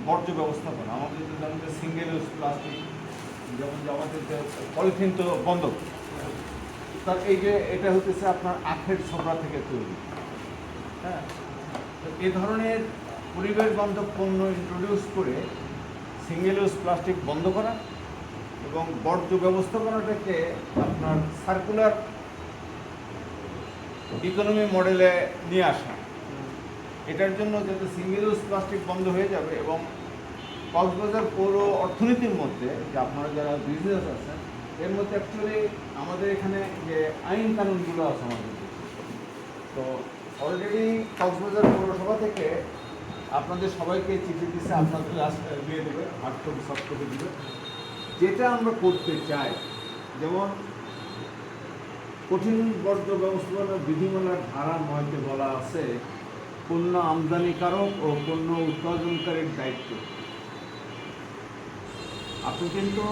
বর্জ্য ব্যবস্থাপনা, আমাদের যে ধরেন যে সিঙ্গেল ইউজ প্লাস্টিক, যেমন যে আমাদের যে পলিথিন তো বন্ধ, তার এই যে এটা হতেছে আপনার আখের ছোবড়া থেকে তৈরি। হ্যাঁ, তো এই ধরনের পরিবেশ বান্ধব পণ্য ইন্ট্রোডিউস করে সিঙ্গেল ইউজ প্লাস্টিক বন্ধ করা এবং বর্জ্য ব্যবস্থাপনাটাকে আপনার সার্কুলার ইকোনমি মডেলে নিয়ে আসা। এটার জন্য যাতে সিঙ্গেল ইউজ প্লাস্টিক বন্ধ হয়ে যাবে এবং কক্সবাজার পৌর অর্থনীতির মধ্যে যে আপনারা যারা বিজনেস আছেন এর মধ্যে অ্যাকচুয়ালি আমাদের এখানে যে আইন কানুনগুলো আছে আমাদের দেশে, তো অলরেডি কক্সবাজার পৌরসভা থেকে আপনাদের সবাইকে চিঠি দিচ্ছে, আপনাদের দিয়ে দেবে, হার্ড কপি সফট কপি দেবে। যেটা আমরা করতে চাই, যেমন কঠিন বর্জ্য ব্যবস্থাপনা বিধিমালার ধারা 9-তে বলা আছে পণ্য আমদানিকারক ও পণ্য উৎপাদনকারীর দায়িত্ব। আপনি কিন্তু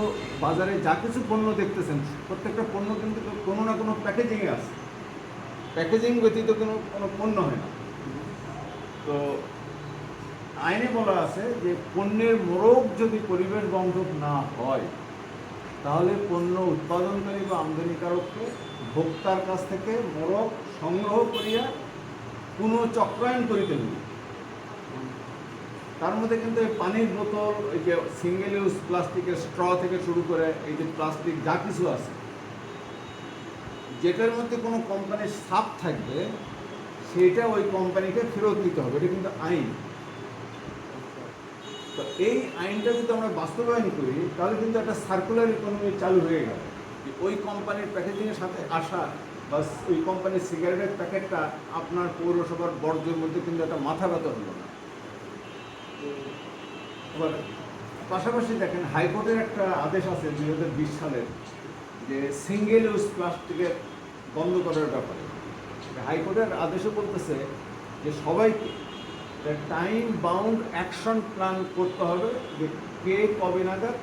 বাজারে যা কিছু পণ্য দেখতেছেন প্রত্যেকটা পণ্য কিন্তু কোনো না কোনো প্যাকেজিংয়ে আছে, প্যাকেজিং ব্যতীত কোনো কোনো পণ্য হয় না। তো আইনে বলা আছে যে পণ্যের মোড়ক যদি পরিবেশ বান্ধব না হয় তাহলে পণ্য উৎপাদনকারী বা আমদানিকারককে ভোক্তার কাছ থেকে মোড়ক সংগ্রহ করিয়া কোনো চক্রায়ন করিতে হবে। তার মধ্যে কিন্তু এই পানির বোতল, এই যে সিঙ্গেল ইউজ প্লাস্টিকের স্ট্র থেকে শুরু করে এই যে প্লাস্টিক যা কিছু আছে, যেটার মধ্যে কোনো কোম্পানির ছাপ থাকবে সেটা ওই কোম্পানিকে ফেরত দিতে হবে। এটা কিন্তু আইন। তো এই আইনটা যদি আমরা বাস্তবায়ন করি তাহলে কিন্তু একটা সার্কুলার ইকোনমি চালু হয়ে গেল। ওই কোম্পানির প্যাকেজিংয়ের সাথে আসা বা ওই কোম্পানির সিগারেটের প্যাকেটটা আপনার পৌরসভার বর্জ্যের মধ্যে কিন্তু একটা মাথা ব্যথা হলো না। এবার পাশাপাশি দেখেন হাইকোর্টের একটা আদেশ আছে 2020 সালের, যে সিঙ্গেল ইউজ প্লাস্টিকের বন্ধ করার ব্যাপারে। হাইকোর্টের আদেশও বলতেছে যে সবাইকে টাইম বাউন্ড অ্যাকশন প্ল্যান করতে হবে, যে কে কবে নাগাদ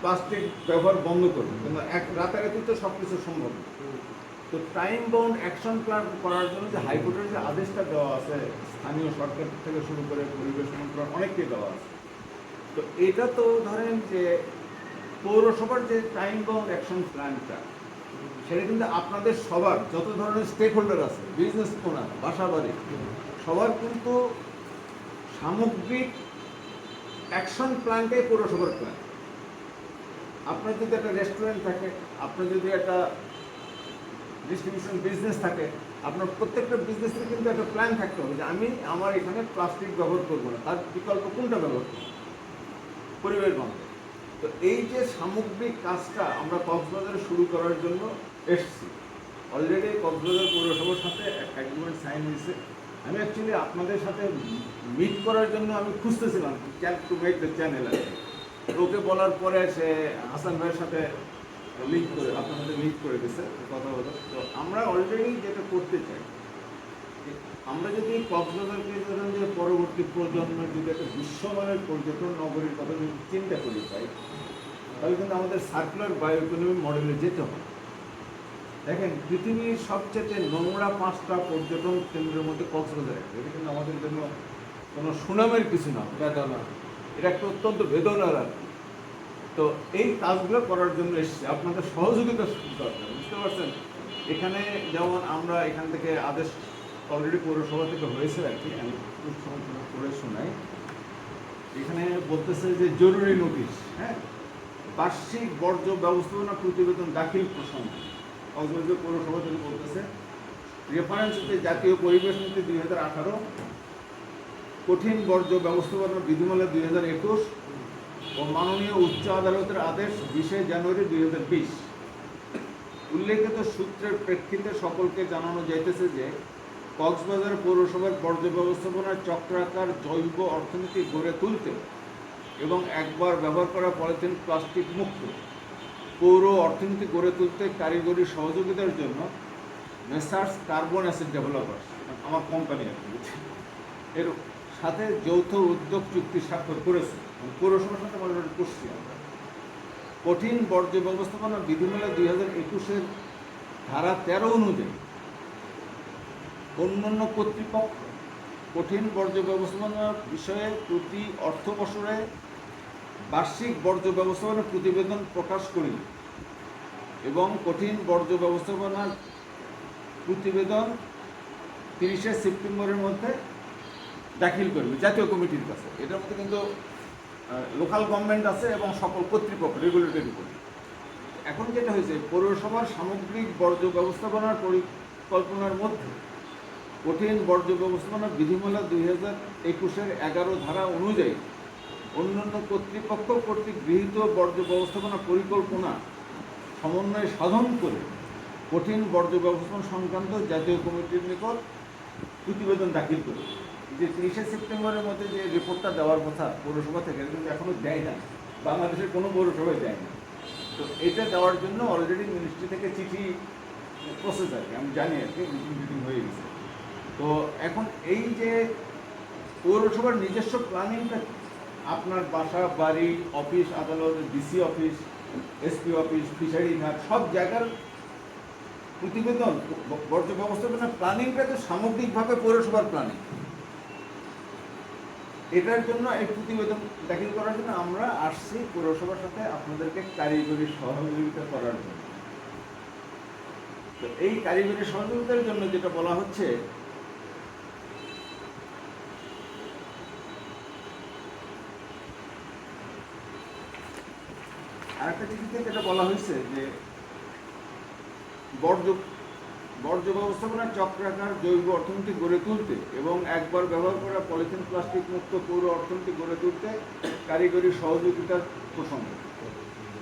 প্লাস্টিক ব্যবহার বন্ধ করবে, কিন্তু এক রাতারাতি তো সব কিছু সম্ভব না। তো টাইম বাউন্ড অ্যাকশন প্ল্যান করার জন্য যে হাইকোর্টের যে আদেশটা দেওয়া আছে স্থানীয় সরকার থেকে শুরু করে পরিবেশ মন্ত্রণালয় অনেককে দেওয়া আছে। তো এটা তো ধরেন যে পৌরসভার যে টাইম বাউন্ড অ্যাকশন প্ল্যানটা, সেটা কিন্তু আপনাদের সবার যত ধরনের স্টেক হোল্ডার আছে, বিজনেস ওনার, বাসা বাড়ি, সবার কিন্তু সামগ্রিক অ্যাকশন প্ল্যানটাই পৌরসভার প্ল্যান। আপনার যদি একটা রেস্টুরেন্ট থাকে, আপনার যদি একটা ডিস্ট্রিবিউশন বিজনেস থাকে, আপনার প্রত্যেকটা বিজনেসের কিন্তু একটা প্ল্যান থাকতে হবে যে আমি আমার এখানে প্লাস্টিক ব্যবহার করবো না, তার বিকল্প কোনটা ব্যবহার করবো, পরিবেশ বান্ধব। তো এই যে সামগ্রিক কাজটা আমরা কক্সবাজারে শুরু করার জন্য এসেছি। অলরেডি কক্সবাজার পৌরসভার সাথে অ্যাগ্রিমেন্ট সাইন হয়েছে। আমি অ্যাকচুয়ালি আপনাদের সাথে মিট করার জন্য আমি খুঁজতেছিলাম টু মেক দ্য চ্যানেল। ওকে বলার পরে সে হাসান ভাইয়ের সাথে লিঙ্ক করে আপনার সাথে লিঙ্ক করে দিয়েছে কথা হলো। তো আমরা অলরেডি যেটা করতে চাই, আমরা যদি কক্সবাজারকে ধরেন যে পরবর্তী প্রজন্মের যদি একটা বিশ্বমানের পর্যটন নগরীর কথা যদি চিন্তা করি পাই, তাহলে কিন্তু আমাদের সার্কুলার বায়ো ইকোনমি মডেলে যেতে হবে। দেখেন পৃথিবীর সবচেয়ে নোংরা 5টা পর্যটন কেন্দ্রের মধ্যে কক্সবাজার একটা। এটা কিন্তু আমাদের জন্য কোনো সুনামের কিছু না, বেদনা, এটা একটা অত্যন্ত বেদনার আর কি। তো এই কাজগুলো করার জন্য এসেছি, আপনাদের সহযোগিতা দরকার, বুঝতে পারছেন। এখানে যেমন আমরা এখান থেকে আদেশ অলরেডি পৌরসভা থেকে হয়েছে আর কি, আমি করে শোনাই। এখানে বলতেছে যে জরুরি নোটিশ, হ্যাঁ, বার্ষিক বর্জ্য ব্যবস্থাপনা প্রতিবেদন দাখিল প্রসঙ্গ কক্সবাজার পৌরসভা থেকে বলতেছে রেফারেন্স হচ্ছে জাতীয় পরিবেশ নীতি 2018, কঠিন বর্জ্য ব্যবস্থাপনা বিধিমালা 2021 ও মাননীয় উচ্চ আদালতের আদেশ 20 জানুয়ারি 2020। উল্লেখিত সূত্রের প্রেক্ষিতে সকলকে জানানো যাইতেছে যে কক্সবাজার পৌরসভার বর্জ্য ব্যবস্থাপনার চক্রাকার জৈব অর্থনীতি গড়ে তুলতে এবং একবার ব্যবহার করা পলিথিন প্লাস্টিক মুক্ত পৌর অর্থনীতি গড়ে তুলতে কারিগরি সহযোগিতার জন্য মেসার্স কার্বন অ্যাসেট ডেভেলপার্স, আমার কোম্পানি এর সাথে যৌথ উদ্যোগ চুক্তি স্বাক্ষর করেছে। পৌরসভার সাথে অলরেডি করছি আমরা। কঠিন বর্জ্য ব্যবস্থাপনা বিধিমালা 2021-এর ধারা 13 অনুযায়ী অন্যান্য কর্তৃপক্ষ কঠিন বর্জ্য ব্যবস্থাপনার বিষয়ে প্রতি অর্থ বছরে বার্ষিক বর্জ্য ব্যবস্থাপনা প্রতিবেদন প্রকাশ করি এবং কঠিন বর্জ্য ব্যবস্থাপনার প্রতিবেদন 30শে সেপ্টেম্বরের মধ্যে দাখিল করবে জাতীয় কমিটির কাছে। এটার মধ্যে কিন্তু লোকাল গভর্নমেন্ট আছে এবং সকল কর্তৃপক্ষ রেগুলেটরি বডি। এখন যেটা হয়েছে, পৌরসভার সামগ্রিক বর্জ্য ব্যবস্থাপনার পরিকল্পনার মধ্যে কঠিন বর্জ্য ব্যবস্থাপনা বিধিমালা 2021-এর 11 ধারা অনুযায়ী অন্যান্য কর্তৃপক্ষ কর্তৃক গৃহীত বর্জ্য ব্যবস্থাপনা পরিকল্পনা সমন্বয় সাধন করে কঠিন বর্জ্য ব্যবস্থাপনা সংক্রান্ত জাতীয় কমিটির নিকট প্রতিবেদন দাখিল করে। যে 30শে সেপ্টেম্বরের মধ্যে যে রিপোর্টটা দেওয়ার কথা পৌরসভা থেকে, কিন্তু এখনও দেয় না, বাংলাদেশের কোনো পৌরসভায় দেয় না। তো এটা দেওয়ার জন্য অলরেডি মিনিস্ট্রি থেকে চিঠি প্রসেস আর কি, আমি জানি আর কি, মিটিং হয়ে গেছে। তো এখন এই যে পৌরসভার নিজস্ব প্ল্যানিংটা, আপনার বাসা বাড়ি অফিস আদালত DC office SP office fishery ঘাট সব জায়গার প্রতিবেদন বর্জ্য ব্যবস্থাপনার প্ল্যানিংটা তো সামগ্রিকভাবে পৌরসভার প্ল্যানিং। এটার জন্য এই প্রতিবেদন দাখিল করার জন্য আমরা আসছি পৌরসভার সাথে আপনাদেরকে কারিগরি সহযোগিতা করার জন্য। তো এই কারিগরি সহযোগিতার জন্য যেটা বলা হচ্ছে, আরেকটা চিঠিতে যেটা বলা হয়েছে যে বর্জ্য ব্যবস্থাপনার চক্রাকার জৈব অর্থনীতি গড়ে তুলতে এবং একবার ব্যবহার করা পলিথিন প্লাস্টিক মুক্ত পৌর অর্থনীতি গড়ে তুলতে কারিগরি সহযোগিতার প্রসঙ্গ।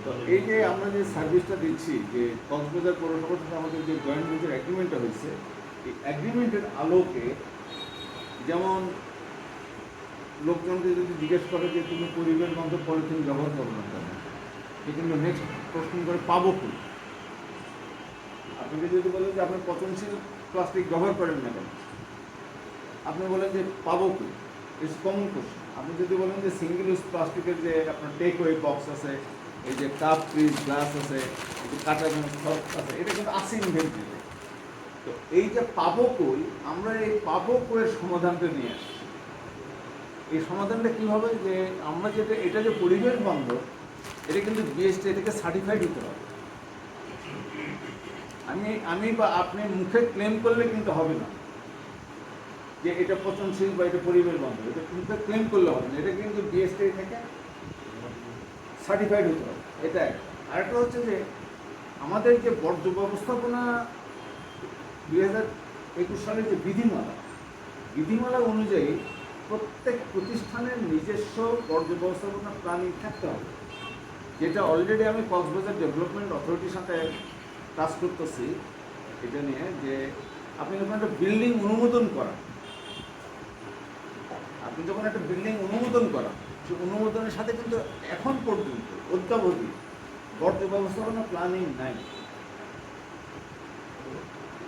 তো এই যে আমরা যে সার্ভিসটা দিচ্ছি, যে কক্সবাজার পৌরসভার সাথে আমাদের যে জয়েন্ট ভেঞ্চার অ্যাগ্রিমেন্টটা হয়েছে, এই অ্যাগ্রিমেন্টের আলোকে যেমন লোকজনকে যদি জিজ্ঞেস করে যে তুমি পরিবেশ বান্ধব পলিথিন ব্যবহার করো না কেন, এ কিন্তু নেক্সট প্রশ্ন করে পাবো কি। আপনাকে যদি বলেন যে আপনি পচনশীল প্লাস্টিক ব্যবহার করেন না কেন, আপনি বলেন যে পাবো কি, ইটস কমন কোশ্চেন। আপনি যদি বলেন যে সিঙ্গেল ইউজ প্লাস্টিকের যে আপনার টেক ওয়ে বক্স আছে, এই যে কাপ ফ্রিজ গ্লাস আছে, এই যে কাঁচা সব আছে, এটা কিন্তু আছে ইনভেন্টরিতে। তো এই যে পাবো কই, আমরা এই পাবো কইয়ের সমাধানটা নিয়ে আসছি। এই সমাধানটা কী হবে, যে আমরা যেটা এটা যে পরিবেশ বান্ধব, এটা কিন্তু বিএসটি থেকে সার্টিফাইড হতে হবে। আমি বা আপনি মুখে ক্লেম করলে কিন্তু হবে না যে এটা পচনশীল বা এটা পরিবেশ বান্ধব, এটা মুখে ক্লেম করলে হবে না, এটা কিন্তু বিএসটি থেকে সার্টিফাইড হতে হবে। এটা আরেকটা হচ্ছে যে আমাদের যে বর্জ্য ব্যবস্থাপনা 2021 সালের যে বিধিমালা অনুযায়ী প্রত্যেক প্রতিষ্ঠানের নিজস্ব বর্জ্য ব্যবস্থাপনা প্ল্যানিং থাকতে হবে, যেটা অলরেডি আমি কক্সবাজার ডেভেলপমেন্ট অথরিটির সাথে কাজ করতেছি এটা নিয়ে। যে আপনি যখন একটা বিল্ডিং অনুমোদন করান, সেই অনুমোদনের সাথে কিন্তু এখন পর্যন্ত অদ্যাবধি বর্জ্য ব্যবস্থাপনা প্ল্যানিং নাই।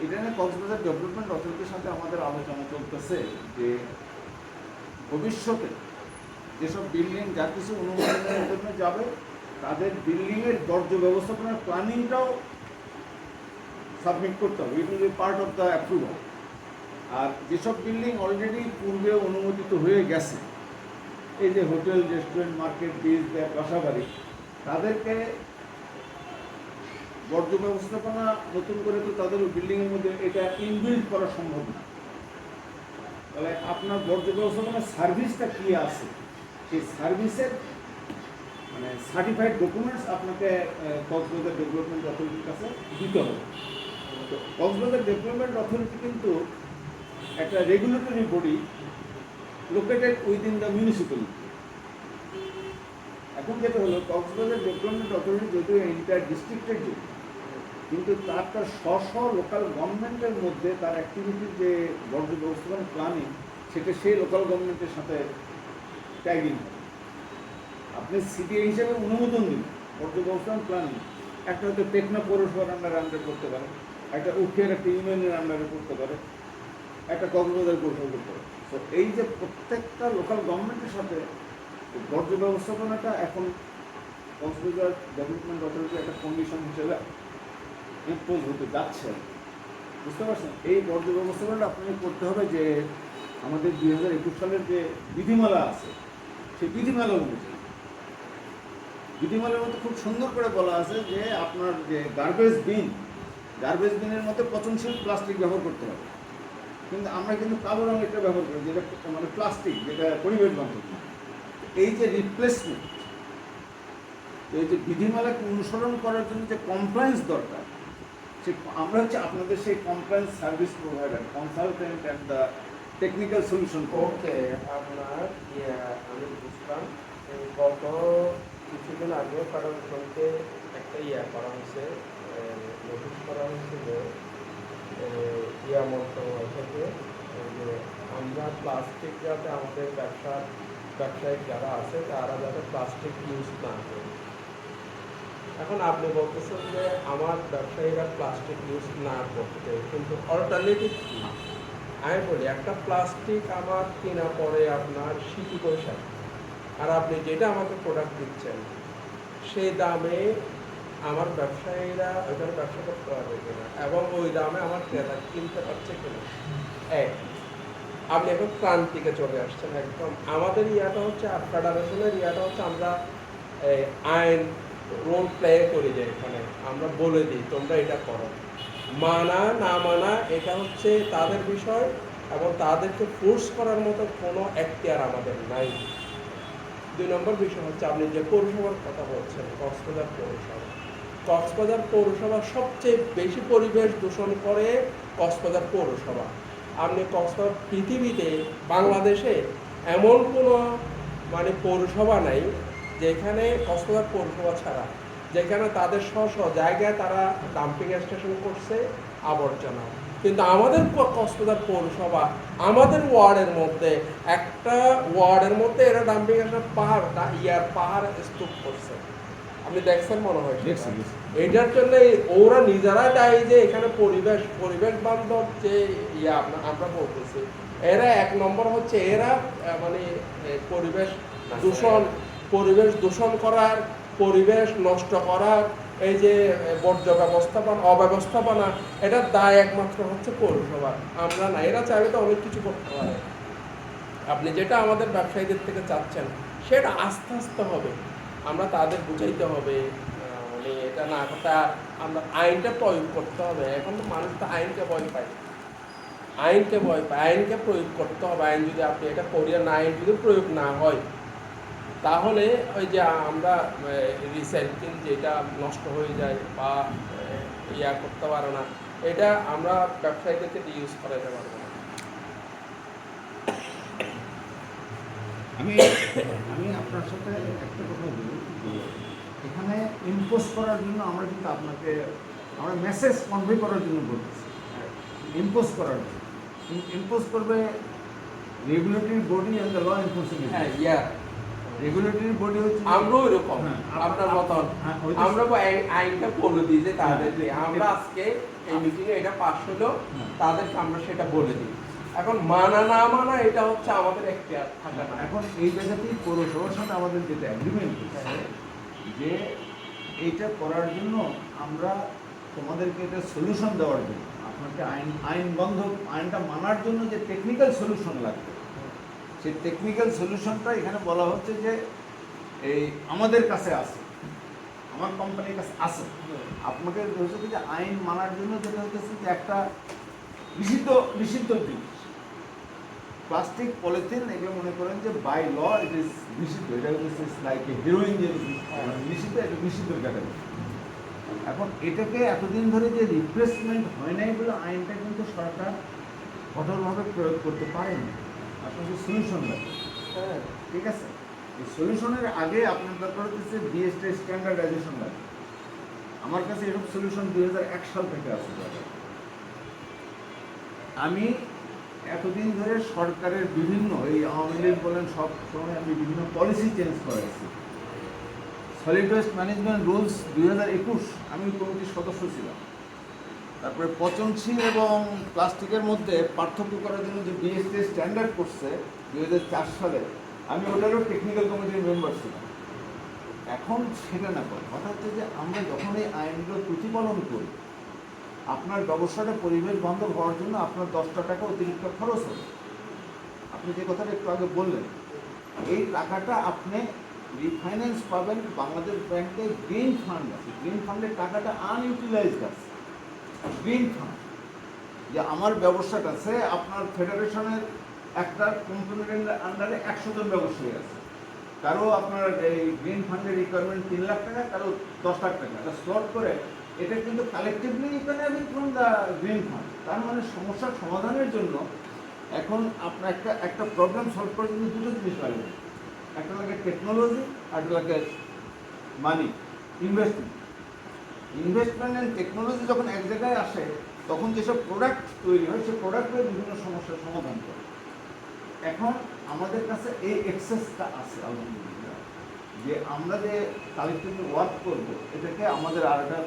এটা নিয়ে কক্সবাজার ডেভেলপমেন্ট অথরিটির সাথে আমাদের আলোচনা চলতেছে যে ভবিষ্যতে যেসব বিল্ডিং যা কিছু অনুমোদনের জন্য যাবে, তাদের বিল্ডিংয়ের বর্জ্য ব্যবস্থাপনার প্ল্যানিংটাও সাবমিট করতে হবে। It will be part of the approval. আর যেসব বিল্ডিং অলরেডি পূর্বে অনুমোদিত হয়ে গেছে, এই যে হোটেল রেস্টুরেন্ট মার্কেট বিচ বাসাবাড়ি, তাদেরকে বর্জ্য ব্যবস্থাপনা নতুন করে তো তাদের বিল্ডিংয়ের মধ্যে এটা ইনবিল্ড করা সম্ভব না। তাহলে আপনার বর্জ্য ব্যবস্থাপনার সার্ভিসটা কী আছে, সেই সার্ভিসের মানে সার্টিফাইড ডকুমেন্টস আপনাকে কক্সবাজার ডেভেলপমেন্ট অথরিটির কাছে দিতে হবে। তো কক্সবাজার ডেভেলপমেন্ট অথরিটি কিন্তু একটা regulatory body located within the municipality. এখন যেটা হলো, কক্সবাজার ডেভেলপমেন্ট অথরিটি যদিও এন্টায়ার ডিস্ট্রিক্টের জন্য, কিন্তু তার স্ব লোকাল গভর্নমেন্টের মধ্যে তার অ্যাক্টিভিটির যে বর্জ্য ব্যবস্থাপনা প্ল্যানিং, সেটা সেই লোকাল গভর্নমেন্টের সাথে ট্যাগিং হবে। আপনি সিডিএ হিসেবে অনুমোদন দিন বর্জ্য ব্যবস্থাপনা প্ল্যানিং, একটা হয়তো টেকনা পৌরসভার আন্ডারে করতে পারে, একটা উঠের একটা ইউনিয়নের আন্ডারে করতে পারে, একটা কক্সবাজার পৌরসভা করতে পারে। তো এই যে প্রত্যেকটা লোকাল গভর্নমেন্টের সাথে বর্জ্য ব্যবস্থাপনাটা এখন কক্সবাজার ডেভেলপমেন্ট অথরিটি একটা কন্ডিশন হিসেবে ইম্পোজ হতে যাচ্ছে। বুঝতে পারছেন? এই বর্জ্য ব্যবস্থাপনাটা আপনাকে করতে হবে যে আমাদের 2021 সালের যে বিধিমালা আছে সেই বিধিমালা অনুযায়ী বিধিমালার মধ্যে খুব সুন্দর করে বলা আছে যে আপনার যে গার্বেজ বিনের মধ্যে পচনশীল প্লাস্টিক ব্যবহার করতে হবে। কিন্তু আমরা কিন্তু কালো রঙ এটা ব্যবহার করি, যেটা মানে প্লাস্টিক, যেটা পরিবেশ বান্ধব না। এই যে রিপ্লেসমেন্ট, এই যে বিধিমালাকে অনুসরণ করার জন্য যে কমপ্লায়েন্স দরকার, সে আমরা হচ্ছে আপনাদের সেই compliance service provider, consultant and the technical solution. Okay, আপনার আমি বুঝলাম। গত কিছুদিন আগে ফেডারেশনকে একটা করা হয়েছে, নোটিশ করা হয়েছিল মন্ত্রণালয় থেকে যে আমরা প্লাস্টিক যাতে আমাদের ব্যবসায়িক যারা আছে তারা যাতে প্লাস্টিক ইউজ না করে। এখন আপনি বলতেছেন যে আমার ব্যবসায়ীরা প্লাস্টিক ইউজ না করতে, কিন্তু অল্টারনেটিভ কি? আমি বলি, একটা প্লাস্টিক আমার কেনা পরে আপনার সিটি পয়সা, আর আপনি যেটা আমাকে প্রোডাক্ট দিচ্ছেন সেই দামে আমার ব্যবসায়ীরা ওইখানে ব্যবসা করতে পারবে কিনা, এবং ওই দামে আমার ক্রেতা কিনতে পারছে কিনা। এক, আপনি এখন ক্রান্তিকে চলে আসছেন একদম। আমাদের ইয়াটা হচ্ছে, ফেডারেশনের ইয়াটা হচ্ছে আমরা আইন রোল প্লে করি, যে এখানে আমরা বলে দিই তোমরা এটা করো, মানা না মানা এটা হচ্ছে তাদের বিষয়, এবং তাদেরকে ফোর্স করার মতো কোনো এখতিয়ার আমাদের নাই। 2 নম্বর বিষয় হচ্ছে, আপনি যে পৌরসভার কথা বলছেন, কক্সবাজার পৌরসভা সবচেয়ে বেশি পরিবেশ দূষণ করে কক্সবাজার পৌরসভা। আপনি কক্সবাজার পৃথিবীতে, বাংলাদেশে এমন কোনো মানে পৌরসভা নাই যেখানে কক্সবাজার পৌরসভা ছাড়া, যেখানে তাদের স্ব জায়গায় তারা ডাম্পিং স্টেশন করছে আবর্জনা। কিন্তু আমাদের কক্সবাজার পৌরসভা আমাদের ওয়ার্ডের মধ্যে, একটা ওয়ার্ডের মধ্যে এরা ডাম্পিং স্টেশন পাহাড় স্তূপ করছে। আপনি দেখছেন মনে হয়। এটার জন্য ওরা নিজেরা চাই যে এখানে পরিবেশ বান্ধব যে আমরা বলতেছি, এরা 1 নম্বর হচ্ছে এরা মানে পরিবেশ দূষণ করার, পরিবেশ নষ্ট করার, এই যে বর্জ্য অব্যবস্থাপনা, এটার দায় একমাত্র হচ্ছে পৌরসভা, আমরা না। এরা চাইলে তো অনেক কিছু করতে পারে। আপনি যেটা আমাদের ব্যবসায়ীদের থেকে চাচ্ছেন সেটা আস্তে আস্তে হবে, আমরা তাদের বুঝাইতে হবে, মানে এটা না করতে, আমরা আইনটা প্রয়োগ করতে হবে। এখন তো মানুষ তো আইনকে ভয় পায়, আইনকে প্রয়োগ করতে হবে। আইন যদি আপনি এটা করিয়া না, আইন যদি প্রয়োগ না হয়, তাহলে ওই যে আমরা রিসাইক্লিং যেটা নষ্ট হয়ে যায় বা করতে পারে না, এটা আমরা ব্যবসায়ীদেরকে ইউজ করাতে পারবো না। আমি আপনার সাথে একটা কথা বলি, এখানে ইম্পোজ করার জন্য আমরা কিন্তু আপনাকে আমরা মেসেজ কনভে করার জন্য বলতেছি, ইম্পোজ করার জন্য। ইম্পোজ করবে regulatory body and the law enforcement. Regulatory body হচ্ছে আমরাও এরকম আপনার মতন, আমরা আইনটা বলে দিই যে তাদেরকে আমরা আজকে এই মিটিংয়ে এটা পাস হলো, তাদেরকে আমরা সেটা বলে দিই। এখন মানা না মানা এটা হচ্ছে আমাদের এখতিয়ার থাকে না। এখন এই জায়গাতেই পৌরসভার সাথে আমাদের যেটা অ্যাগ্রিমেন্ট হচ্ছে যে এইটা করার জন্য আমরা তোমাদেরকে এটা সলিউশন দেওয়ার জন্য, আপনাকে আইনটা মানার জন্য যে টেকনিক্যাল সলিউশন লাগবে, সেই টেকনিক্যাল সলিউশনটা এখানে বলা হচ্ছে যে এই আমাদের কাছে আছে, আমার কোম্পানির কাছে আছে। আপনাকে হচ্ছে যে আইন মানার জন্য যেটা হচ্ছে যে একটা নিষিদ্ধ জিনিস, প্লাস্টিক, পলিথিন, এগুলো মনে করেন যে বাই ল ইট ইজ নিষিদ্ধ। এটা হচ্ছে লাইক হিরোইন যে নিষিদ্ধ, এটা নিষিদ্ধ ক্যাটাগরি। এখন এটাকে এতদিন ধরে যে রিপ্লেসমেন্ট হয় নাই বলে আইনটা কিন্তু সরকার কঠোরভাবে প্রয়োগ করতে পারেনি। আপনাকে সলিউশন লাগবে, ঠিক আছে? এই সলিউশনের আগে আপনার দরকার হচ্ছে বিএসটি স্ট্যান্ডার্ডাইজেশন লাগবে। আমার কাছে এরকম সলিউশন 2001 সাল থেকে আছে। আমি এতদিন ধরে সরকারের বিভিন্ন, এই আওয়ামী লীগ বলেন, সব সময় আমি বিভিন্ন পলিসি চেঞ্জ করেছি। সলিড ওয়েস্ট ম্যানেজমেন্ট রুলস 2021 আমি কমিটির সদস্য ছিলাম। তারপরে পচনশীল এবং প্লাস্টিকের মধ্যে পার্থক্য করার জন্য যে বিএসটি স্ট্যান্ডার্ড করছে 2004 সালে, আমি ওটারও টেকনিক্যাল কমিটির মেম্বার ছিলাম। এখন সেটা না করে কথা হচ্ছে যে আমরা যখন এই আইনগুলো প্রতিপালন করি, আপনার ব্যবসাটা পরিবেশ বান্ধব হওয়ার জন্য আপনার 10টা টাকা অতিরিক্ত খরচ হবে। আপনি যে কথাটা একটু আগে বললেন, এই টাকাটা আপনি রিফাইন্যান্স পাবেন বাংলাদেশ ব্যাংকে। গ্রিন ফান্ড আছে, গ্রিন ফান্ডের টাকাটা আনইউটিলাইজড আছে। গ্রিন ফান্ড যে আমার ব্যবসাটা আছে, আপনার ফেডারেশনের একটা কোম্পানির আন্ডারে 100 জন ব্যবসায়ী আছে, কারো আপনার এই গ্রিন ফান্ডের রিকোয়ারমেন্ট 3 লাখ টাকা, কারো 10 লাখ টাকা, এটা স্লট করে এটা কিন্তু collectively economy from the green fund. তার মানে সমস্যার সমাধানের জন্য এখন আপনার একটা প্রবলেম সলভ করার জন্য দুটো জিনিস লাগবে, একটা লাগে টেকনোলজি আর একটা লাগে মানি, ইনভেস্টমেন্ট। ইনভেস্টমেন্ট অ্যান্ড টেকনোলজি যখন এক জায়গায় আসে, তখন যেসব প্রোডাক্ট তৈরি হয় সেই প্রোডাক্টের বিভিন্ন সমস্যার সমাধান করে। এখন আমাদের কাছে এই এক্সেসটা আছে আলহামদুলিল্লাহ, যে আমরা যে কালেক্টিভলি ওয়ার্ক করব, এটাকে আমাদের আর একটা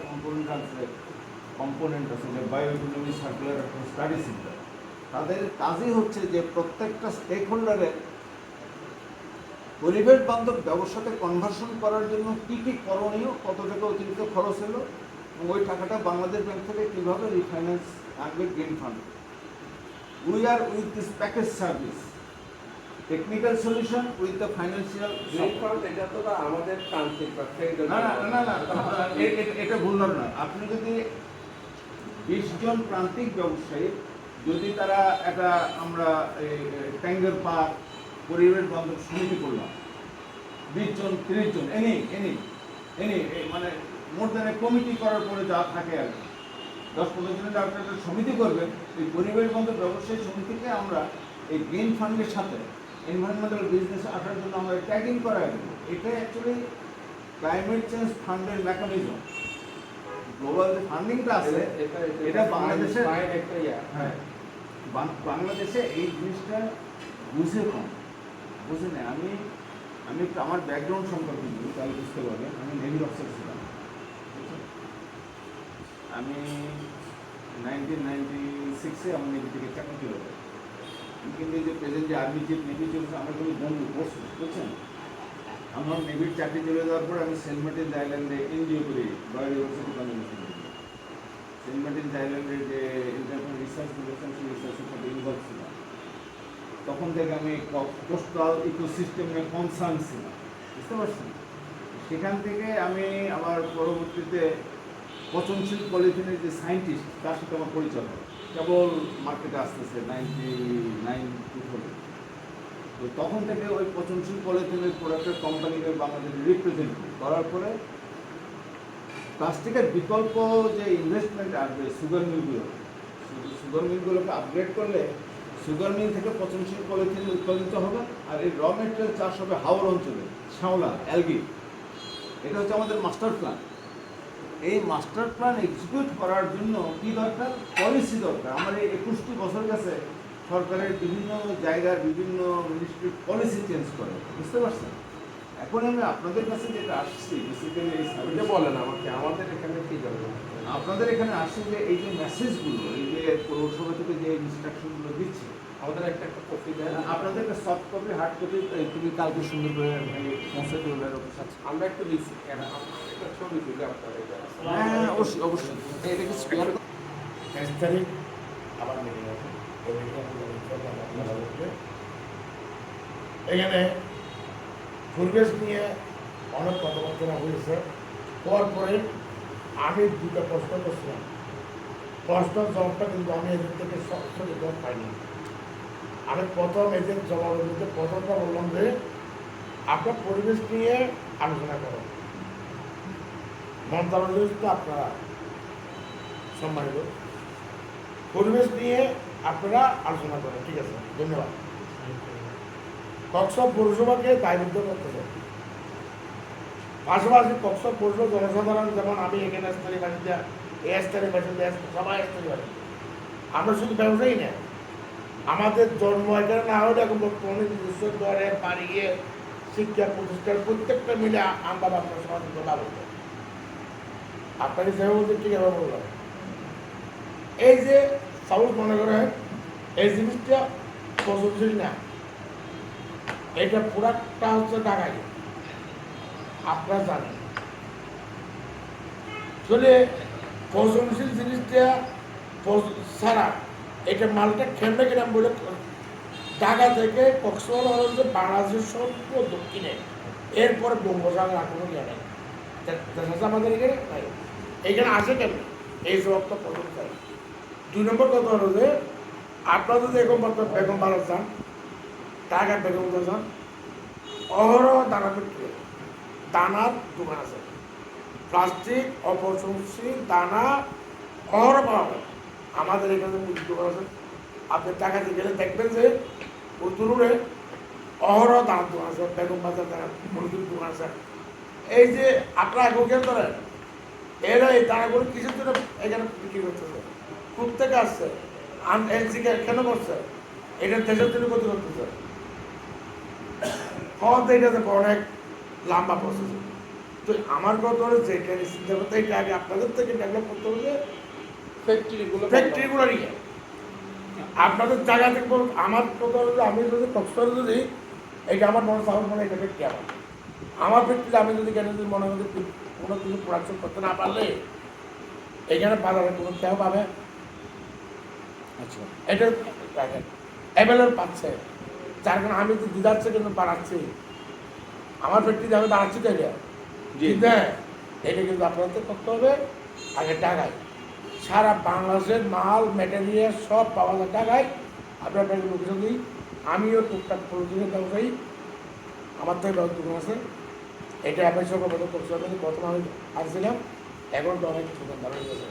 কম্পোনেন্ট আছে যে bio economy circular study centre. তাদের কাজই হচ্ছে যে প্রত্যেকটা স্টেক হোল্ডারের পরিবেশ বান্ধব ব্যবসাতে কনভার্সন করার জন্য কী কী করণীয়, কত টাকা অতিরিক্ত খরচ হলো, এবং ওই টাকাটা বাংলাদেশ ব্যাংক থেকে কীভাবে রিফাইন্যান্স আনবে green fund. We are with this package service, technical solution with the financial. এটা তো আমাদের প্রান্তিক না না না না, এটা ভুল নয়। আপনি যদি 20 জন প্রান্তিক ব্যবসায়ী, যদি তারা একটা আমরা ট্যাঙ্গের পার্ক পরিবেশ বান্ধব সমিতি করলাম, 20 জন 30 জন এনি মানে মোর দেন কমিটি করার পরে যা থাকে আর 10-15 জনের একটা সমিতি করবেন, এই পরিবেশ বান্ধব ব্যবসায়ী সমিতিকে আমরা এই গ্রিন ফান্ডের সাথে এনভায়রনমেন্টাল বিজনেস আসার জন্য আমরা ট্যাগিং করা দেবো। এটা অ্যাকচুয়ালি ক্লাইমেট চেঞ্জ ফান্ডের মেকানিজম। গ্লোবাল যে ফান্ডিংটা আছে এটা বাংলাদেশের হ্যাঁ, বাংলাদেশে এই জিনিসটা বুঝে নেই। আমি একটু আমার ব্যাকগ্রাউন্ড সম্পর্কে বলি, তাহলে বুঝতে পারবেন। আমি নেভির অফিসার ছিলাম, আমি 1996-এ আমার নেভি থেকে চাকরি চলে যায়। কিন্তু এই যে প্রেজেন্ট যে আর্মি চিফ নেভি চলছে, আমার কোনো বন্ধু বসে বুঝছেন। আমার নেভির চাকরি চলে যাওয়ার পর আমি সেন্ট মার্টিনস আইল্যান্ডে এনজিও করি, royal university convention. Saint Martin's আইল্যান্ডের যে ইন্টারন্যাশনাল রিসার্চ করেছেন, সেই রিসার্চের সাথে ইনভলভ ছিলাম। তখন থেকে আমি কোস্টাল ইকোসিস্টেম নিয়ে কনসার্ন ছিলাম, বুঝতে পারছেন। সেখান থেকে আমি আমার পরবর্তীতে পচনশীল পলিথিনের যে সায়েন্টিস্ট, তার সাথে আমার পরিচয় হয়। কেবল মার্কেটে আসতেছে 99-2000। তো তখন থেকে ওই পচনশীল পলিথিনের প্রোডাক্টের কোম্পানিকে বাংলাদেশে রিপ্রেজেন্ট করার পরে প্লাস্টিকের বিকল্প যে ইনভেস্টমেন্ট আসবে সুগার মিলগুলোকে আপগ্রেড করলে সুগার মিল থেকে পচনশীল পলিথিন উৎপাদিত হবে, আর এই র মেটেরিয়াল চাষ হবে হাওর অঞ্চলে, শ্যাওলা, অ্যালগি। এটা হচ্ছে আমাদের মাস্টার প্ল্যান। এই মাস্টার প্ল্যান এক্সিকিউট করার জন্য কী দরকার? পলিসি দরকার। আমার এই 21টি বছর কাছে সরকারের বিভিন্ন জায়গার বিভিন্ন মিনিস্ট্রির পলিসি চেঞ্জ করে, বুঝতে পারছেন। এখন আমি আপনাদের কাছে যেটা আসছি, বেসিক্যালি এই সার্ভিসটা বলেন আমাকে, আমাদের এখানে কি দরকার? আপনাদের এখানে আসছে যে এই যে মেসেজগুলো, এই যে পৌরসভা থেকে যে ইনস্ট্রাকশনগুলো দিচ্ছে, আমাদের একটা কপি দেন। আপনাদের একটা সফট কপি, হার্ড কপি তুমি কালকে সুন্দর করে পৌঁছে দেবে। আমরা একটু দিচ্ছি, একটা ছবি তুলে আপনার এটা। হ্যাঁ অবশ্যই এটাকে স্কোয়ার 23 তারিখ আবার মিটিং আছে। এখানে পরিবেশ নিয়ে অনেক কথাবার্তা হয়েছে। পরে আমি দুটো প্রশ্ন করছিলাম, প্রশ্নের জবাবটা কিন্তু আমি এদের থেকে সঠিক পাইনি। আমি প্রথম এদের জবাবের মধ্যে প্রথমটা বললাম যে আপনার পরিবেশ নিয়ে আলোচনা করেন, মন্ত্রণালয় তো আপনারা সম্মানিত, পরিবেশ নিয়ে আপনারা আলোচনা করেন, ঠিক আছে, ধন্যবাদ। কক্সবাজার পৌরসভাকে দায়বদ্ধ করতে চাই। পাশাপাশি কক্সবাজার পৌরসভা জনসাধারণ, যেমন আমি এখানে স্থানীয় বাসিন্দা, এই স্থানীয় বাসিন্দা, সবাই স্থানীয় বাসিন্দা, আমরা শুধু ব্যবসায়ী না, আমাদের জন্ম এখানে না হলে এখন বর্তমানে নিজস্ব ঘরে বাড়ি গিয়ে শিক্ষা প্রতিষ্ঠান প্রত্যেকটা মিলে আমরা আপনার সমাজের কথা বলবো। আপনাকে যেভাবে বলতে ঠিক এভাবে বললাম। এই যে সাউথ মনে করেন এই জিনিসটা পছন্দশীল না, এটা পুরাটা হচ্ছে ঢাকায়, আপনারা জানেন। চলে পছন্দশীল জিনিসটা ছাড়া এটা মালটা খেমে গেলাম বলে ঢাকা থেকে কক্সবাজার হচ্ছে বাংলাদেশের সর্ব দক্ষিণে, এরপরে বঙ্গোপসাগর আক্রমণ ইয়ে নেই, আমাদের এখানে নাই। এইখানে আসে কেন এই জবাবটা প্রথম চাই। 2 নম্বর কথা হলো যে আপনারা যদি এখন বেগম বাজার যান, ঢাকার বেগম বাজার যান, অহরহ দানা বিক্রি, দানার দোকান আছে, প্লাস্টিক অপচনশীল দানা অহরহ পাওয়া যায়। আমাদের এখানে মুরগির দোকান আছে, আপনি টাকাতে গেলে দেখবেন যে উত্তরে অহরহ দানার দোকান আছে, বেগম বাজার দানা মুরগির দোকান আছে। এই যে আপনারা এখন খেয়াল করেন, এরা এই দানাগুলো কিছুর জন্য এখানে বিক্রি করতেছে, খুব থেকে আসছে, এনসিকে কেন করছে, এটা দেশের জন্য ক্ষতি করতেছে। কত এটাতে অনেক লম্বা প্রসেস। তো আমার কথা হলো যে এখানে চিন্তা করতে এটা আগে আপনাদের থেকে ডেভেলপ করতে হবে ফ্যাক্টরিগুলো নিয়ে আপনাদের জায়গা থেকে। আমার কথা হলো আমি যদি কক্সবাজারে যদি এটা আমার মনে সাহস মনে এটা ফ্যাক্টরি আমার ফ্যাক্টরি আমি যদি কেন যদি মনে হয় কোনো কিছু প্রোডাকশন করতে না পারলে এখানে বাজারে কোনো কেউ পাবে। আচ্ছা, এটা অ্যাভেলেবল পাচ্ছে, যার কারণে আমি তো দিদাচ্ছে কিন্তু বাড়াচ্ছি, আমার ফ্যাক্টরিতে আমি বাড়াচ্ছি তো এটা। কিন্তু এটা কিন্তু আপনাদের করতে হবে আগে টাকায়। সারা বাংলাদেশের মাল ম্যাটেরিয়াল সব পাওয়া যায় টাকায়। আপনার ব্যাংকের লোকেশন দিই, আমিও টুকটাক প্রয়োজনীয় ব্যবসায়ী, আমার থেকে ব্যবস্থা দোকান আছে। এটা অ্যাপের সঙ্গে মতো করতে হবে। প্রথমে আমি আসছিলাম, এখন তো অনেক দোকানদার হয়ে গেছে,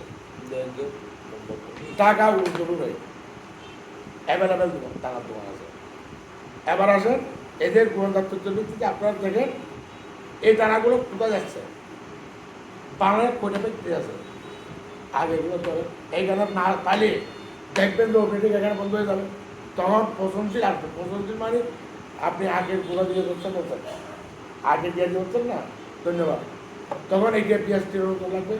টাকা জরুরি অ্যাভেলেবেল দোকান, টাকার দোকান আছে। এবার আসেন এদের গুণদাত্তর ভিত্তিতে আপনারা দেখেন এই দানাগুলো কোথায় যাচ্ছে, বাংলার কোটা ফ্যাক্টরি আছে, আগে এগুলো ধরেন এইখানে না পালে দেখবেন যে অপরেটিং এখানে বন্ধ হয়ে যাবে, তখন পচনশীল আসবে। পচনশীল মানে আপনি আগের গুঁড়া দিয়ে করছেন বলছেন, আগে দিয়ে হচ্ছেন না, ধন্যবাদ। তখন এই পেঁয়াজ টির মতো লাগবে,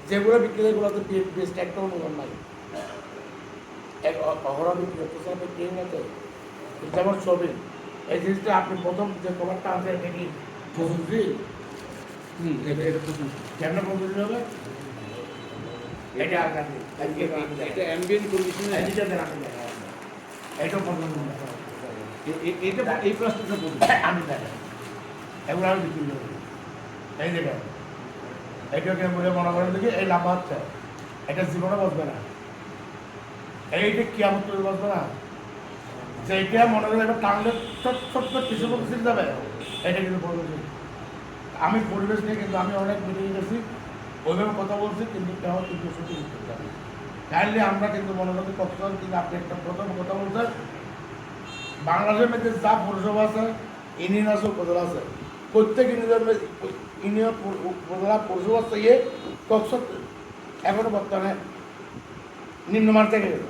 যেগুলো বিক্রি হয় এগুলোতে পেঁয়াজটা একটা অনুদান নাই, এক অহরহ বিক্রি করতেছে, আপনি কেউ না তো। যেমন ছবি এই জিনিসটা আপনি প্রথম যে কভারটা আছে এটা কি পচনশীল? কেমন পচনশীল হবে? এটা অ্যাম্বিয়েন্ট কন্ডিশনে এটা পছন্দ এটা এই প্লাস্টিকটা আমি দেখেন এগুলো আমি বিক্রি করি। এই দেখেন এইটাকে বলে মনে করেন দেখি এই লাভ হচ্ছে, এটা জীবনে বসবে না, এইটা কি আমার তৈরি বসবে না, যে এটা মনে করেন এটা টানলে ছোট্ট কিছু পরিস্থিতি যাবে, এটা কিন্তু পরিবেশ। আমি পরিবেশ নিয়ে কিন্তু আমি অনেক মিটিং গেছি, ওইভাবে কথা বলছি, কিন্তু কেউ কিন্তু সত্যি করতে পারি। কাইন্ডলি আমরা কিন্তু মনে করি কক্সবাজার কিন্তু আপনি একটা প্রথম কথা বলছেন, বাংলাদেশের মধ্যে যা পৌরসভা আছে, ইউনিয়ন আছে, উপজেলা আছে, প্রত্যেক ইউনিয়ন উপজেলা পৌরসভা থেকে কক্সবাজার এখনো বর্তমানে নিম্নমান থেকে গেল।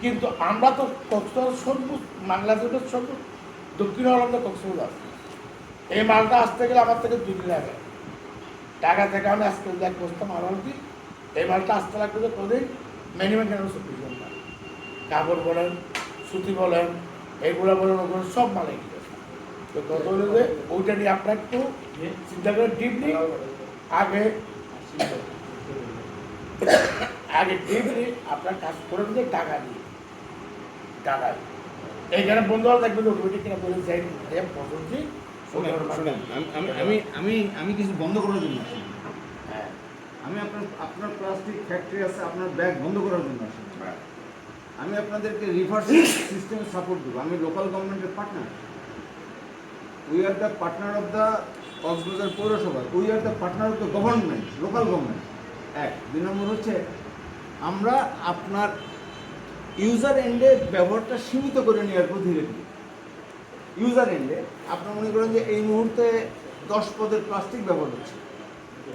কিন্তু আমরা তো কক্সবাজার সর্ব বাংলাদেশের সর্ব দক্ষিণ আলমদা কক্সবাজার, এই মালটা আসতে গেলে আমার থেকে 2 দিন লাগে। ঢাকা থেকে আমি আজকে এক বস্তা মাল আনছি, এই মালটা আসতে লাগবে যে প্রতিদিন মিনিমাম 40 ঘন্টা। কাপড় বলেন, সুতি বলেন, এইগুলো বলেন, ওগুলো সব মালে গিয়ে তো কত হলো যে ওইটা নিয়ে আপনার একটু চিন্তা করে ডিপলি আগে ডিপলি আপনার কাজ করে দিলে টাকা দিয়ে টাকায় এইখানে বন্ধু হলে দেখবেন অটোমেটিক কিনা বলে যাই পছন্দ। আমি কিছু বন্ধ করার জন্য আসি। হ্যাঁ, আমি আপনার প্লাস্টিক ফ্যাক্টরি আছে, আপনার ব্যাগ বন্ধ করার জন্য আসি। আমি আপনাদেরকে রিভার্স সিস্টেম সাপোর্ট দেবো। আমি লোকাল গভর্নমেন্টের partner, we are the partner of the Cox's Bazar পৌরসভা, we are the partner of the government, local government. 1 2 নম্বর হচ্ছে আমরা আপনার ইউজার এন্ডে ব্যবহারটা সীমিত করে নেওয়ার পর ধীরে ধীরে ইউজার এন্ডে আপনার মনে করেন যে এই মুহূর্তে 10 পদের প্লাস্টিক ব্যবহার হচ্ছে,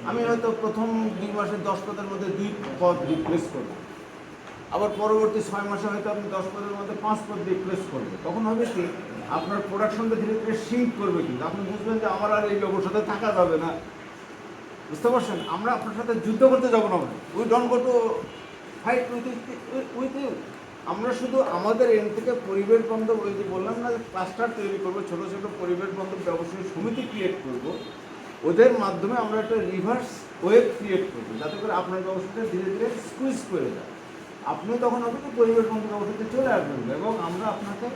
আমি হয়তো প্রথম 2 মাসে 10 পদের মধ্যে 2 পদ রিপ্লেস করব, আবার পরবর্তী 6 মাসে হয়তো আপনি 10 পদের মধ্যে 5 পদ রিপ্লেস করবেন। তখন হবে কি আপনার প্রোডাকশনটা ধীরে ধীরে সিঙ্ক করবে, কিন্তু আপনি বুঝবেন যে আমার আর এই লোকের সাথে থাকা যাবে না। বুঝতে পারছেন? আমরা আপনার সাথে যুদ্ধ করতে যাবো না, we don't go to fight with you. আমরা শুধু আমাদের এন থেকে পরিবেশ বান্ধব, ওই যে বললাম না, ক্লাস্টার তৈরি করবো, ছোটো ছোটো পরিবেশ বান্ধব ব্যবসায়ী সমিতি ক্রিয়েট করব, ওদের মাধ্যমে আমরা একটা রিভার্স ওয়েব ক্রিয়েট করবো, যাতে করে আপনার ব্যবসাটা ধীরে ধীরে স্কুইজ করে যায়। আপনি তখন হবে কি পরিবেশ বান্ধব ব্যবসাতে চলে আসবেন এবং আমরা আপনাকে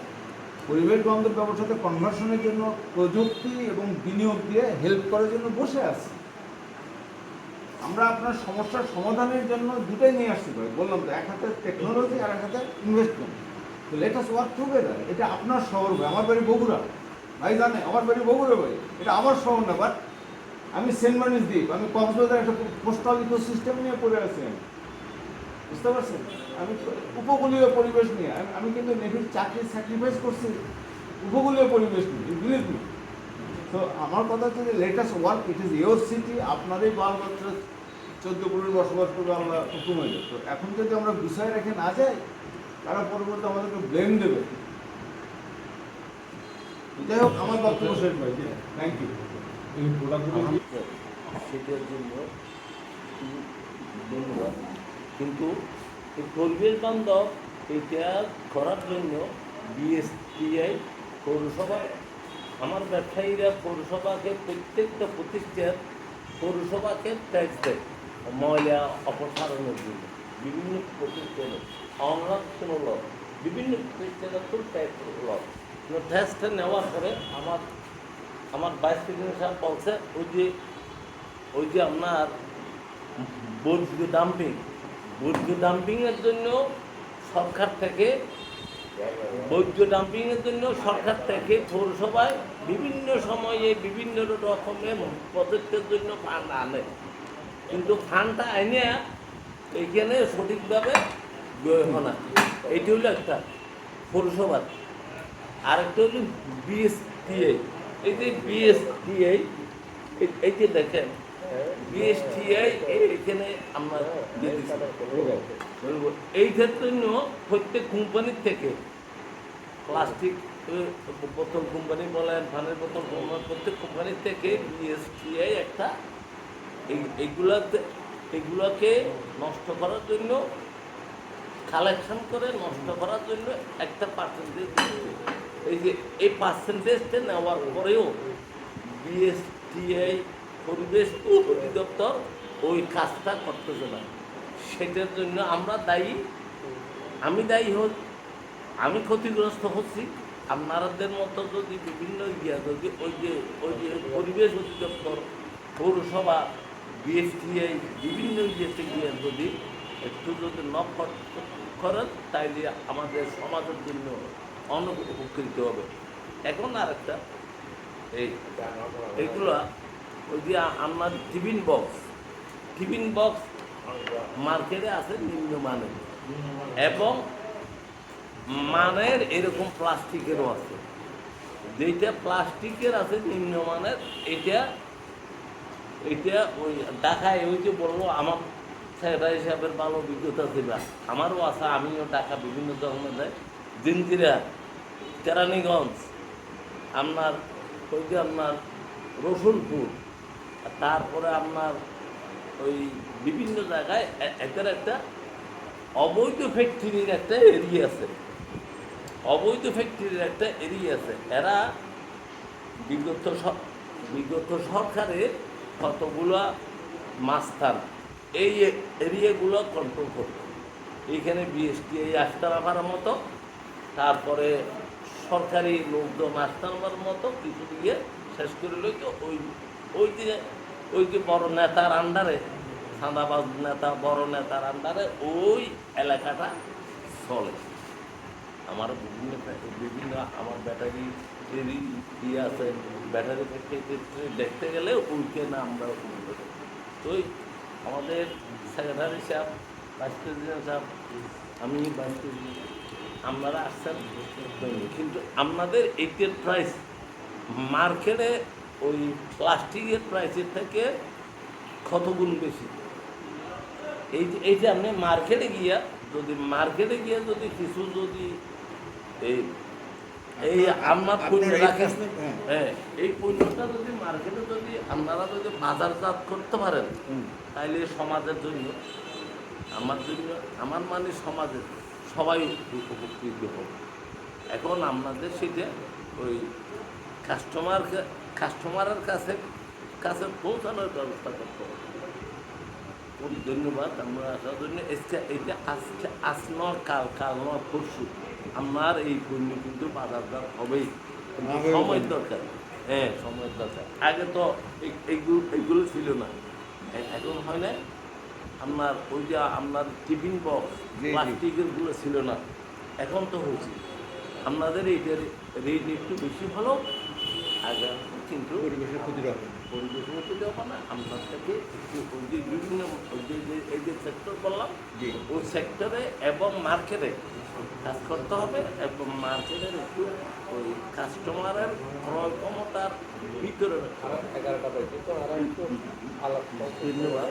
পরিবেশ বান্ধব ব্যবসাতে কনভার্সনের জন্য প্রযুক্তি এবং বিনিয়োগ দিয়ে হেল্প করার জন্য বসে আছি। আমরা আপনার সমস্যার সমাধানের জন্য দুটাই নিয়ে আসতে পারি, বললাম তো, এক হাতে টেকনোলজি আর এক হাতে ইনভেস্টমেন্ট। তো লেট আস ওয়ার্ক টুগেদার। এটা আপনার শহর ভাই, আমার বাড়ি বগুড়া, ভাই জানে আমার বাড়ি বগুড়া ভাই, এটা আমার শহর না, বাট আমি সেন্ট মার্টিনস দ্বীপ, আমি কক্সবাজার একটা কোস্টাল ইকোসিস্টেম নিয়ে পড়ে আছি আমি, বুঝতে পারছেন? আমি উপকূলীয় পরিবেশ নিয়ে, আমি কিন্তু নেভির চাকরি স্যাক্রিফাইস করছি উপকূলীয় পরিবেশ নিয়ে, বিলিভ মি। তো আমার কথা হচ্ছে যে let us work, it is your city, আপনারই বাল বাচ্চা 14 বসবাস করবে, আমরা হুকুম হয়ে যায়। তো এখন যদি আমরা বিষয় রেখে না যাই, তারা পরবর্তী আমাদেরকে ব্লেম দেবে। যাই হোক, আমার বক্তব্য শেষ ভাই, থ্যাংক ইউ। এই প্রোডাক্টগুলো সেটার জন্য ধন্যবাদ। কিন্তু এই পরিবেশ বান্ধব এটা করার জন্য বিএসটিআই পৌরসভা, আমার ব্যবসায়ীরা পৌরসভাকে প্রত্যেকটা প্রতিষ্ঠান পৌরসভাকে ট্যাক্স দেয় ময়লা অপসারণের জন্য। বিভিন্ন প্রতিষ্ঠানে অনলাক্ষণমূলক বিভিন্ন প্রতিষ্ঠানে খুব ট্যাক্স লস। ট্যাক্সটা নেওয়ার পরে আমার ভাইস প্রেসিডেন্ট সাহেব বলছে ওই যে আপনার বর্জ্য ডাম্পিংয়ের জন্য সরকার থেকে পৌরসভায় বিভিন্ন সময়ে বিভিন্ন রকমের প্রজেক্টের জন্য ফান্ড আনে, কিন্তু ফান্ডটা আইনে এইখানে সঠিকভাবে ব্যয় হয় না। এইটি হলো একটা পৌরসভার। আরেকটা হলো বিএসটিআই। এই যে বিএসটিআই, এই যে দেখেন বিএসটিআই এখানে আমরা এইটার জন্য প্রত্যেক কোম্পানির থেকে প্লাস্টিক বোতল কোম্পানি বলেন, পানির বোতল কোম্পানি, প্রত্যেক কোম্পানির থেকে বিএসটিআই একটা এগুলোকে নষ্ট করার জন্য, কালেকশন করে নষ্ট করার জন্য একটা পার্সেন্টেজ দিচ্ছে। এই যে এই পার্সেন্টেজটা নেওয়ার পরেও বিএসটিআই পরিবেশ অধিদপ্তর ওই কাজটা করতেছে না। সেটার জন্য আমরা দায়ী, আমি দায়ী আমি ক্ষতিগ্রস্ত হচ্ছি। আপনাদের মতো যদি বিভিন্ন যদি ওই যে পরিবেশ অধিদপ্তর, পৌরসভা, বিএসটিআই বিভিন্ন ইয়েতে গিয়ে যদি একটু যদি নকল করেন, তাইলে আমাদের সমাজের জন্য অনেক উপকৃত হবে। এখন আর একটা এইগুলা ওই যে আপনার টিফিন বক্স মার্কেটে আছে নিম্নমানের, এবং মানের এরকম প্লাস্টিকেরও আছে। যেটা প্লাস্টিকের আছে নিম্নমানের, এটা ওই ঢাকায় ওই যে বললো, আমার সেক্রেটারি হিসাবের ভালো অভিজ্ঞতা ছিল, আমারও আছে, আমিও ঢাকা বিভিন্ন ধরনের যাই, জিঞ্জিরা, কেরানীগঞ্জ, আপনার ওই যে আপনার রসুলপুর, তারপরে আপনার ওই বিভিন্ন জায়গায় এদের একটা অবৈধ ফ্যাক্টরির একটা এরিয়া আছে। এরা বিগত সরকারের কতগুলো মাস্তান এই এরিয়াগুলো কন্ট্রোল করত। এইখানে বিএসটিআই আস্তানার মতো, তারপরে সরকারি লোকজন আস্তানার মতো কিছু দিয়ে শেষ করে লইত। ওই যে বড় নেতার আন্ডারে, চাঁদাবাজ নেতা, বড় নেতার আন্ডারে ওই এলাকাটা চলে। আমার বিভিন্ন আমার ব্যাটারি ইয়ে আছে, ব্যাটারি ফ্যাক্টরি দেখতে গেলে ওইখানে আমরা তো আমাদের সেক্রেটারি সাহেব, ভাইস প্রেসিডেন্ট সাহেব, আমি ভাইস প্রেসিডেন্ট, আপনারা আসছেন, কিন্তু আপনাদের এইটার প্রাইস মার্কেটে ওই প্লাস্টিকের প্রাইসের থেকে কত গুণ বেশি। এই যে আপনি মার্কেটে গিয়া যদি কিছু যদি এই আপনার পণ্য রাখেন, হ্যাঁ, এই পণ্যটা যদি মার্কেটে যদি আপনারা যদি বাজারজাত করতে পারেন, তাইলে সমাজের জন্য, আমার মানে সমাজের সবাই উপকৃত হবে। এখন আপনাদের সেটা ওই কাস্টমারের কাছে পৌঁছানোর ব্যবস্থা করতে হবে। খুব ধন্যবাদ আমরা আসার জন্য। আজকে আজ নয়, কাল নয়, পরশু আপনার এই পণ্য কিন্তু বাজারজাত হবেই, কিন্তু হবে সময়ের হবে। দরকার। হ্যাঁ, সময়ের দরকার। আগে তো এইগুলো ছিল না, এখন হয় না। আপনার ওই যে আপনার টিফিন বক্স জি। প্লাস্টিকের গুলো ছিল না, এখন তো হয়েছে। আপনাদের এইটার রেট একটু বেশি ভালো আগে, কিন্তু পরিবেশের ক্ষতি হবে। পরিবেশের মধ্যে দেওয়া না আপনার থেকে একটু ওই যে বিভিন্ন ওই এই যে সেক্টর বললাম, জি। ওই সেক্টরে এবং মার্কেটে কাজ করতে হবে, এবং মার্কেটের একটু ওই কাস্টমারের ক্রয় ক্ষমতার ভিতরে রাখতে হবে। 11টা বাজে তো আর একটু আলাপ ধন্যবাদ।